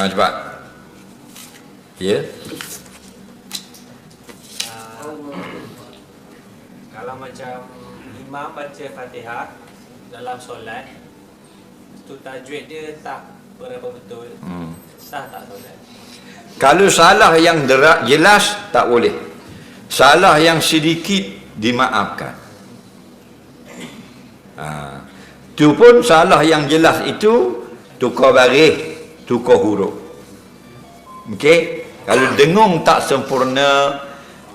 Cepat. Ya. Kalau macam imam baca Fatihah dalam solat, tu tajwid dia tak berapa betul. Sah tak solat? Kalau salah yang jelas tak boleh. Salah yang sedikit dimaafkan. Tu pun salah yang jelas itu tukar baris, tukar huruf. Okey? Kalau dengung tak sempurna,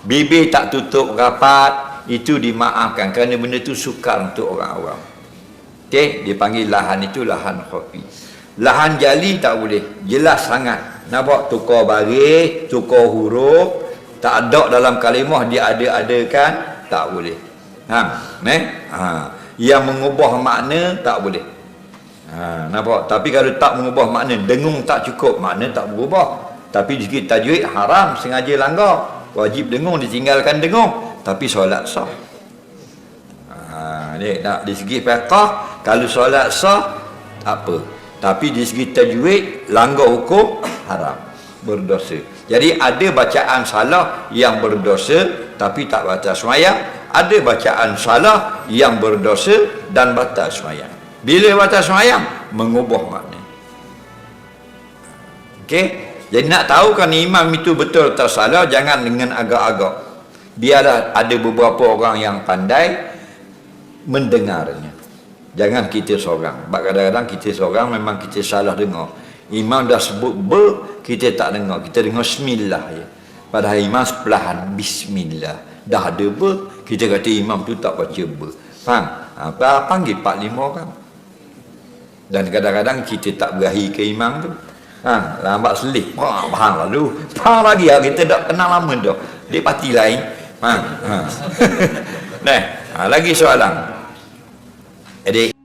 bibir tak tutup rapat, itu dimaafkan kerana benda itu sukar untuk orang awam. Okey, dipanggil lahan itu lahan khafi. Lahan jali tak boleh, jelas sangat. Nampak tukar baris, tukar huruf, tak ada dalam kalimah dia ada-adakan, tak boleh. Yang mengubah makna tak boleh. Nampak? Tapi kalau tak mengubah makna, dengung tak cukup, makna tak berubah. Tapi di segi tajwid haram, sengaja langgar. Wajib dengung, ditinggalkan dengung, tapi solat sah. Di segi fiqh, kalau solat sah tak apa. Tapi di segi tajwid, langgar hukum, haram, berdosa. Jadi ada bacaan salah yang berdosa tapi tak batal sembahyang. Ada bacaan salah yang berdosa dan batal sembahyang. Bila batal sembahyang? Mengubah makna. Okey? Jadi nak tahu kan imam itu betul atau salah, jangan dengan agak-agak. Biarlah ada beberapa orang yang pandai mendengarnya. Jangan kita seorang. Sebab kadang-kadang kita seorang memang kita salah dengar. Imam dah sebut ber, kita tak dengar. Kita dengar bismillah je. Padahal imam sebelahan bismillah. Dah ada ber, kita kata imam tu tak baca ber. Faham? Panggil 4-5 orang. Dan kadang-kadang kita tak berahi ke imam tu. Lambat selih. Faham lalu. Faham lagi kita tak kenal lama dah. Dia parti lain. Faham? Lagi soalan. Adik.